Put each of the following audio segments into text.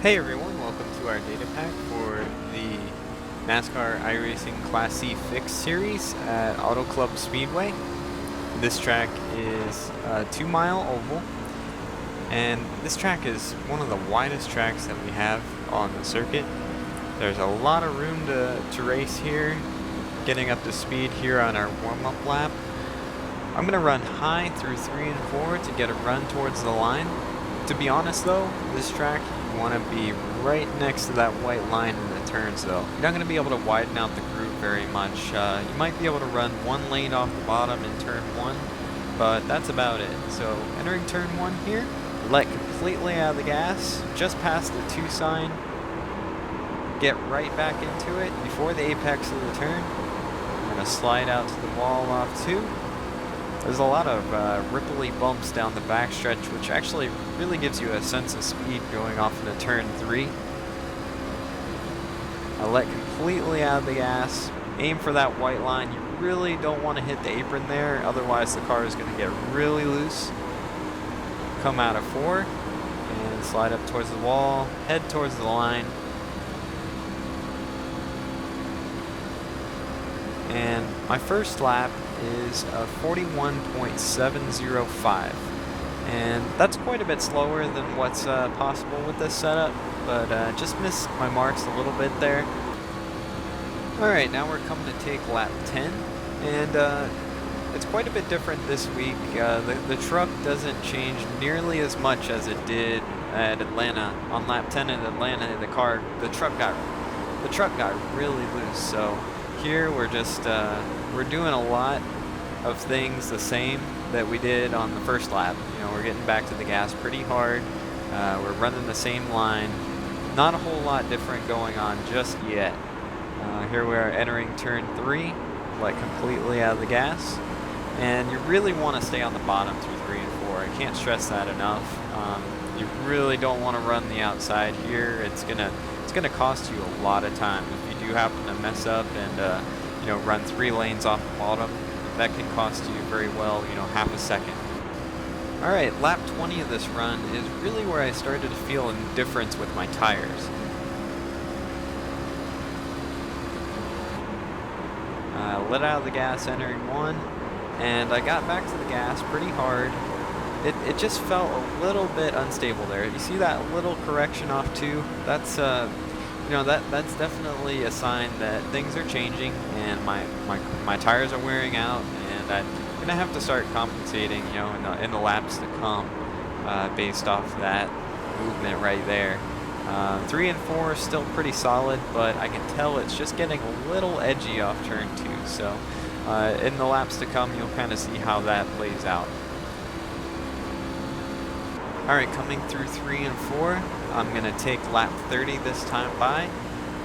Hey everyone, welcome to our data pack for the NASCAR iRacing Class C Fix Series at Auto Club Speedway. This track is a 2-mile oval, and this track is one of the widest tracks that we have on the circuit. There's a lot of room to race here, getting up to speed here on our warm-up lap. I'm going to run high through 3 and 4 to get a run towards the line. To be honest though, this track, you want to be right next to that white line in the turns though. You're not going to be able to widen out the group very much. You might be able to run one lane off the bottom in turn 1, but that's about it. So entering turn 1 here, let completely out of the gas, just past the 2 sign, get right back into it before the apex of the turn. I'm going to slide out to the wall off 2. There's a lot of ripply bumps down the backstretch, which actually really gives you a sense of speed going off into turn 3. I let completely out of the gas, aim for that white line. You really don't want to hit the apron there, otherwise the car is going to get really loose. Come out of 4 and slide up towards the wall, head towards the line. And my first lap is a 41.705, and that's quite a bit slower than what's possible with this setup, but just missed my marks a little bit there. Alright, now we're coming to take lap 10, and it's quite a bit different this week. The truck doesn't change nearly as much as it did at Atlanta. On lap 10 at Atlanta, the truck got really loose, so here we're just we're doing a lot of things the same that we did on the first lap. You know, we're getting back to the gas pretty hard. We're running the same line. Not a whole lot different going on just yet. Here we are entering turn 3, let completely out of the gas. And you really want to stay on the bottom through 3 and 4. I can't stress that enough. You really don't want to run the outside here. It's gonna cost you a lot of time. If you do happen to mess up and run 3 lanes off the bottom, that can cost you very well, half a second. Alright, lap 20 of this run is really where I started to feel a difference with my tires. Let out of the gas entering 1, and I got back to the gas pretty hard. It just felt a little bit unstable there. You see that little correction off 2? That's that's definitely a sign that things are changing and my tires are wearing out, and I'm gonna have to start compensating, in the laps to come, based off that movement right there. 3 and 4 are still pretty solid, but I can tell it's just getting a little edgy off turn 2. So in the laps to come, you'll kind of see how that plays out. Alright, coming through 3 and 4, I'm going to take lap 30 this time by,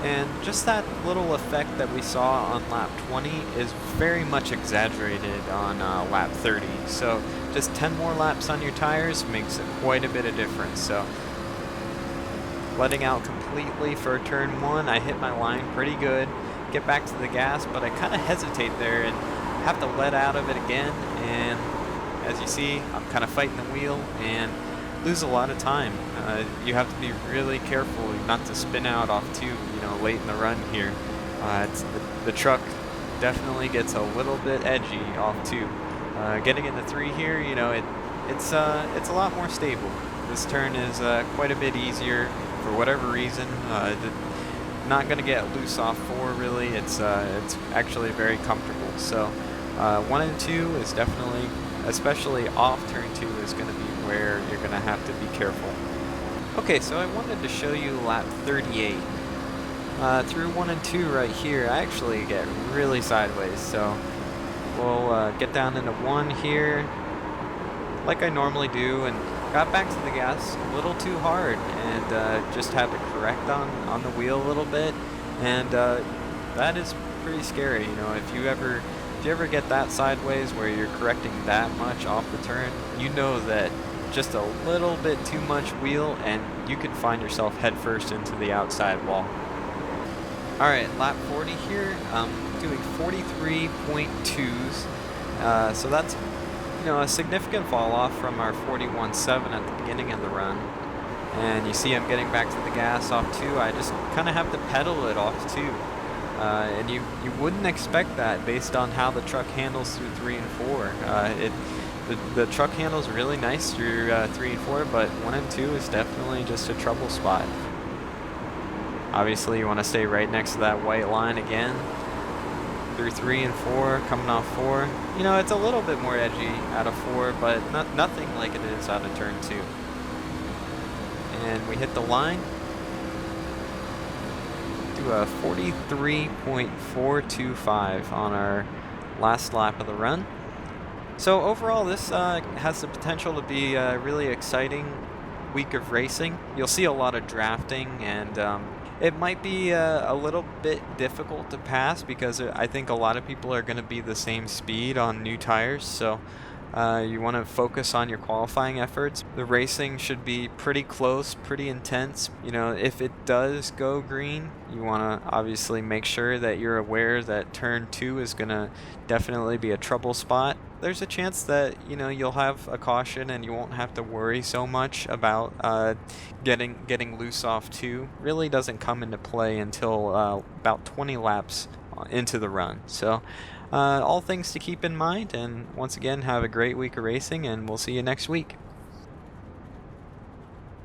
and just that little effect that we saw on lap 20 is very much exaggerated on lap 30. So just 10 more laps on your tires makes quite a bit of difference. So letting out completely for turn 1, I hit my line pretty good, get back to the gas, but I kind of hesitate there and have to let out of it again, and as you see, I'm kind of fighting the wheel and lose a lot of time. You have to be really careful not to spin out off 2, late in the run here. The truck definitely gets a little bit edgy off 2. Getting into 3 here, it's a lot more stable. This turn is quite a bit easier for whatever reason. Not going to get loose off 4 really. It's actually very comfortable. So 1 and 2 is definitely, especially off turn 2, is going to be where you're going to have to be careful. Okay, so I wanted to show you lap 38. Through 1 and 2 right here, I actually get really sideways, so we'll get down into 1 here, like I normally do, and got back to the gas a little too hard, and just had to correct on the wheel a little bit, and that is pretty scary. If you ever get that sideways where you're correcting that much off the turn, you know that just a little bit too much wheel and you could find yourself headfirst into the outside wall. Alright, lap 40 here, doing 43.2s, so that's a significant fall off from our 41.7 at the beginning of the run. And you see I'm getting back to the gas off 2. I just kind of have to pedal it off 2. And you wouldn't expect that based on how the truck handles through 3 and 4. The truck handles really nice through 3 and 4, but 1 and 2 is definitely just a trouble spot. Obviously, you want to stay right next to that white line again. Through 3 and 4, coming off 4. You know, it's a little bit more edgy out of 4, but nothing like it is out of turn 2. And we hit the line. Do a 43.425 on our last lap of the run. So overall, this has the potential to be a really exciting week of racing. You'll see a lot of drafting, and it might be a little bit difficult to pass because I think a lot of people are going to be the same speed on new tires. So you want to focus on your qualifying efforts. The racing should be pretty close, pretty intense. You know, if it does go green, you want to obviously make sure that you're aware that turn 2 is going to definitely be a trouble spot. There's a chance that, you know, you'll have a caution and you won't have to worry so much about getting loose off 2. Really doesn't come into play until about 20 laps into the run. So all things to keep in mind, and once again, have a great week of racing, and we'll see you next week.